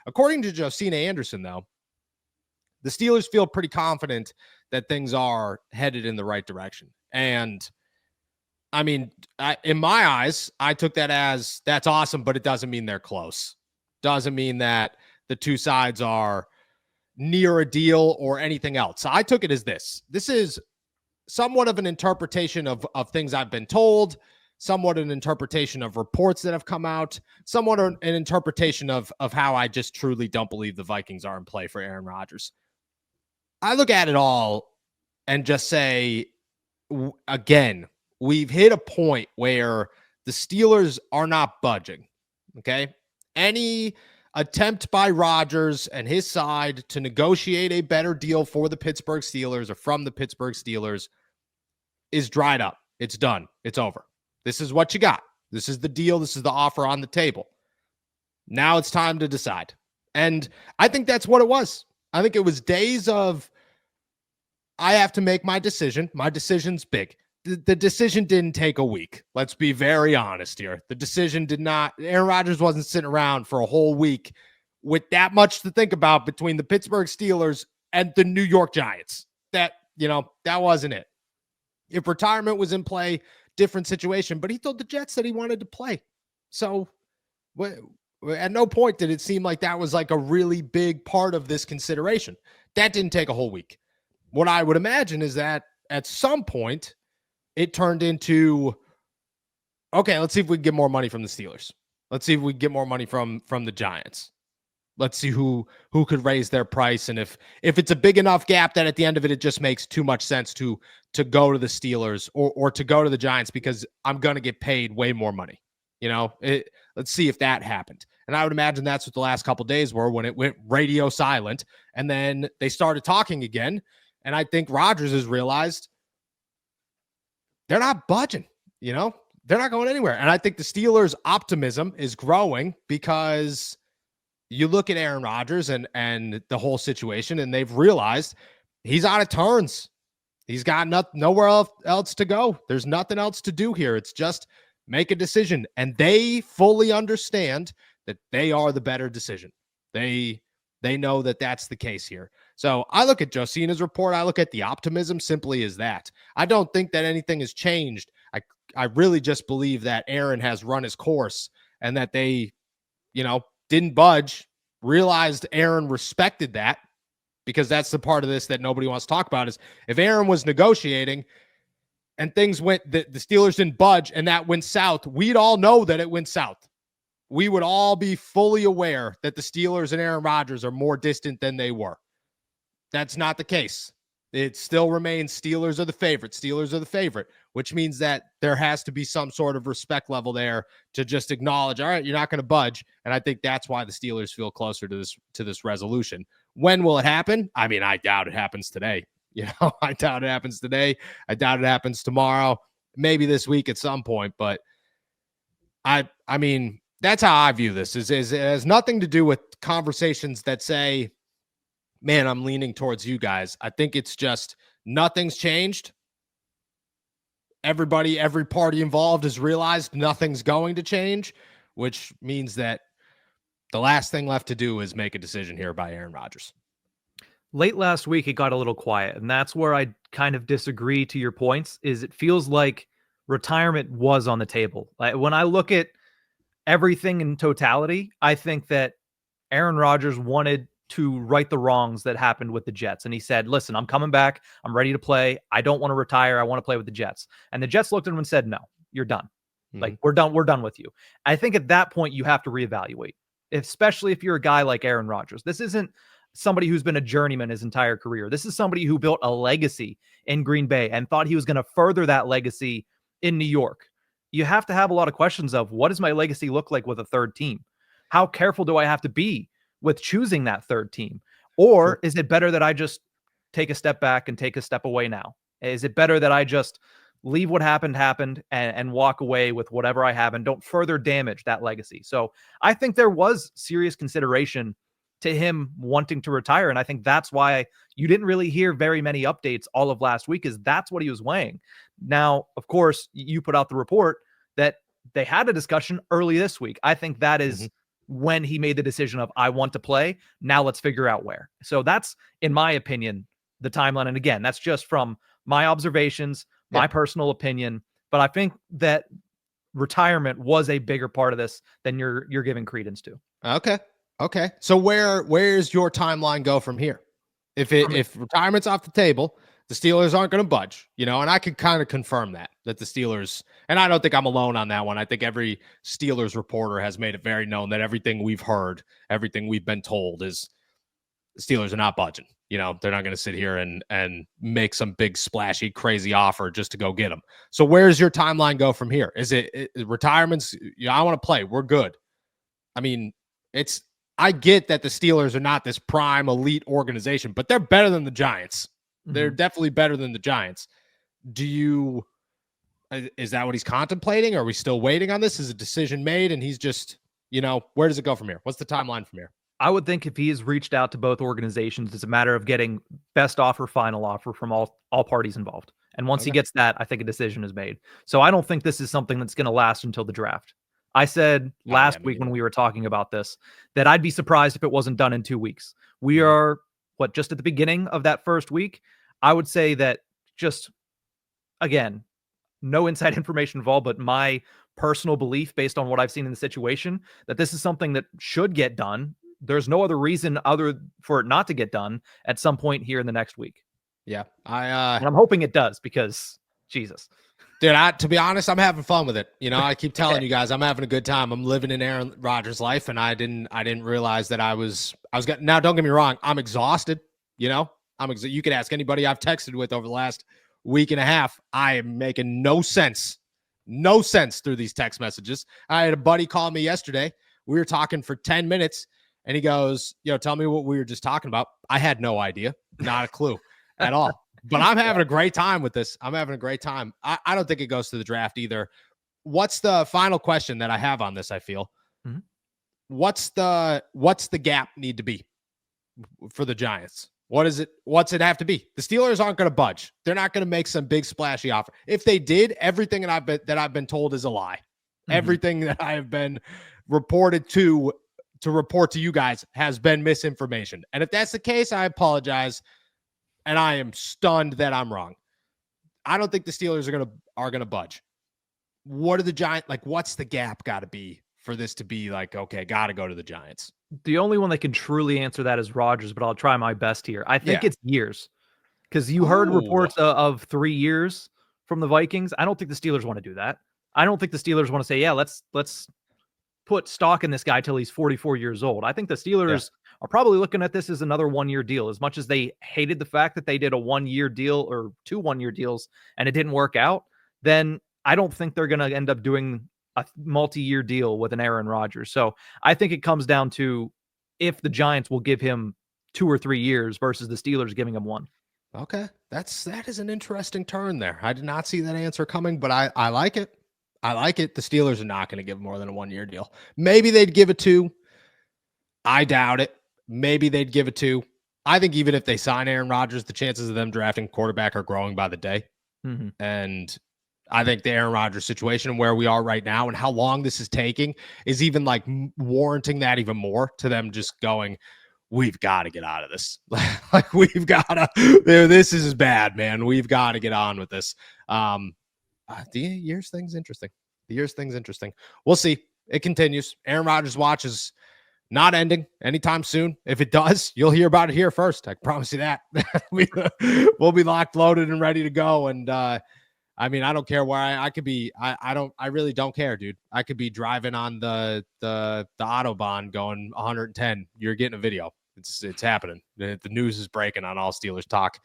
According to Josina Anderson, though, the Steelers feel pretty confident that things are headed in the right direction. And I mean, in my eyes, I took that as that's awesome, but it doesn't mean they're close. Doesn't mean that the two sides are near a deal or anything else. So I took it as this. This is somewhat of an interpretation of things I've been told, somewhat an interpretation of reports that have come out, somewhat an interpretation of how I just truly don't believe the Vikings are in play for Aaron Rodgers. I look at it all and just say, again, we've hit a point where the Steelers are not budging, okay? Any attempt by Rodgers and his side to negotiate a better deal for the Pittsburgh Steelers or from the Pittsburgh Steelers is dried up. It's done. It's over. This is what you got. This is the deal. This is the offer on the table. Now it's time to decide. And I think that's what it was. I think it was days of, I have to make my decision. My decision's big. The decision didn't take a week. Let's be very honest here. The decision did not, Aaron Rodgers wasn't sitting around for a whole week with that much to think about between the Pittsburgh Steelers and the New York Giants. That wasn't it. If retirement was in play, different situation, but he told the Jets that he wanted to play. So at no point did it seem like that was like a really big part of this consideration. That didn't take a whole week. What I would imagine is that at some point it turned into, okay, let's see if we can get more money from the Steelers. Let's see if we can get more money from the Giants. Let's see who could raise their price. And if it's a big enough gap that at the end of it, it just makes too much sense to go to the Steelers or to go to the Giants because I'm going to get paid way more money. Let's see if that happened. And I would imagine that's what the last couple of days were when it went radio silent. And then they started talking again. And I think Rodgers has realized they're not budging, they're not going anywhere. And I think the Steelers' optimism is growing because you look at Aaron Rodgers and the whole situation, and they've realized he's out of turns. He's got nowhere else to go. There's nothing else to do here. It's just make a decision. And they fully understand that they are the better decision. They know that that's the case here. So I look at Josina's report. I look at the optimism simply as that. I don't think that anything has changed. I really just believe that Aaron has run his course and that they, didn't budge, realized Aaron respected that, because that's the part of this that nobody wants to talk about is if Aaron was negotiating and things went, the Steelers didn't budge and that went south, we'd all know that it went south. We would all be fully aware that the Steelers and Aaron Rodgers are more distant than they were. That's not the case. It still remains Steelers are the favorite. Steelers are the favorite, which means that there has to be some sort of respect level there to just acknowledge, all right, you're not going to budge. And I think that's why the Steelers feel closer to this resolution. When will it happen? I mean, I doubt it happens today. I doubt it happens today. I doubt it happens tomorrow, maybe this week at some point. But I mean, that's how I view this. It has nothing to do with conversations that say, man, I'm leaning towards you guys. I think it's just nothing's changed. Every party involved has realized nothing's going to change, which means that the last thing left to do is make a decision here by Aaron Rodgers. Late last week, it got a little quiet, and that's where I kind of disagree to your points, is it feels like retirement was on the table. When I look at everything in totality, I think that Aaron Rodgers wanted to right the wrongs that happened with the Jets. And he said, listen, I'm coming back. I'm ready to play. I don't want to retire. I want to play with the Jets. And the Jets looked at him and said, no, you're done. Mm-hmm. Like, we're done. We're done with you. I think at that point, you have to reevaluate, especially if you're a guy like Aaron Rodgers. This isn't somebody who's been a journeyman his entire career. This is somebody who built a legacy in Green Bay and thought he was going to further that legacy in New York. You have to have a lot of questions of, what does my legacy look like with a third team? How careful do I have to be with choosing that third team? Or is it better that I just take a step back and take a step away now? Is it better that I just leave what happened and walk away with whatever I have and don't further damage that legacy? So I think there was serious consideration to him wanting to retire. And I think that's why you didn't really hear very many updates all of last week, is that's what he was weighing. Now, of course, you put out the report that they had a discussion early this week. I think that is when he made the decision of, I want to play. Now let's figure out where. So that's, in my opinion, the timeline. And again, that's just from my observations, my personal opinion. But I think that retirement was a bigger part of this than you're giving credence to. Okay. So where's your timeline go from here? If retirement's off the table, the Steelers aren't going to budge, and I could kind of confirm that the Steelers, and I don't think I'm alone on that one. I think every Steelers reporter has made it very known that everything we've heard, everything we've been told is the Steelers are not budging. They're not going to sit here and make some big splashy crazy offer just to go get them. So where's your timeline go from here? Is it retirements? I want to play. We're good. I mean, I get that the Steelers are not this prime elite organization, but they're better than the Giants. Mm-hmm. They're definitely better than the Giants. Is that what he's contemplating? Are we still waiting on this? Is a decision made and he's just, where does it go from here? What's the timeline from here? I would think if he has reached out to both organizations, it's a matter of getting best offer, final offer from all parties involved. And once he gets that, I think a decision is made. So I don't think this is something that's going to last until the draft. I said last week when we were talking about this that I'd be surprised if it wasn't done in 2 weeks. We are, just at the beginning of that first week? I would say that just, again, no inside information involved, but my personal belief based on what I've seen in the situation, that this is something that should get done. There's no other reason other for it not to get done at some point here in the next week. Yeah. And I'm hoping it does because Jesus. Dude, to be honest, I'm having fun with it. I keep telling you guys, I'm having a good time. I'm living in Aaron Rodgers' life, and I didn't realize that I was getting. Now, don't get me wrong, I'm exhausted. You could ask anybody I've texted with over the last week and a half. I am making no sense through these text messages. I had a buddy call me yesterday. We were talking for 10 minutes, and he goes, tell me what we were just talking about. I had no idea, not a clue at all. But I'm having a great time with this. I'm having a great time. I don't think it goes to the draft either. What's the final question that I have on this, I feel? Mm-hmm. What's the gap need to be for the Giants? What's it have to be? The Steelers aren't going to budge. They're not going to make some big splashy offer. If they did, everything that I've been told is a lie. Mm-hmm. Everything that I have been reported to report to you guys has been misinformation. And if that's the case, I apologize. And I am stunned that I'm wrong. I don't think the Steelers are gonna budge. What are the Giants like? What's the gap got to be for this to be like? Okay, got to go to the Giants. The only one that can truly answer that is Rodgers, but I'll try my best here. I think it's years, because you heard reports of 3 years from the Vikings. I don't think the Steelers want to do that. I don't think the Steelers want to say, yeah, let's put stock in this guy till he's 44 years old. I think the Steelers are probably looking at this as another 1-year deal. As much as they hated the fact that they did a 1-year deal or 2 1-year deals and it didn't work out, then I don't think they're going to end up doing a multi-year deal with an Aaron Rodgers. So I think it comes down to if the Giants will give him 2 or 3 years versus the Steelers giving him 1. Okay. That is an interesting turn there. I did not see that answer coming, but I like it. I like it. The Steelers are not going to give more than a 1-year deal. Maybe they'd give it 2. I doubt it. Maybe they'd give it 2. I think even if they sign Aaron Rodgers, the chances of them drafting quarterback are growing by the day. Mm-hmm. And I think the Aaron Rodgers situation and where we are right now and how long this is taking is even like warranting that even more to them just going, we've got to get out of this. Like we've got to, this is bad, man. We've got to get on with this. The years thing's interesting. We'll see. It continues. Aaron Rodgers' watch is not ending anytime soon. If it does, you'll hear about it here first. I promise you that. We'll be locked, loaded, and ready to go. And I mean, I don't care where I could be. I really don't care, dude. I could be driving on the Autobahn going 110. You're getting a video. It's happening. The news is breaking on All Steelers Talk.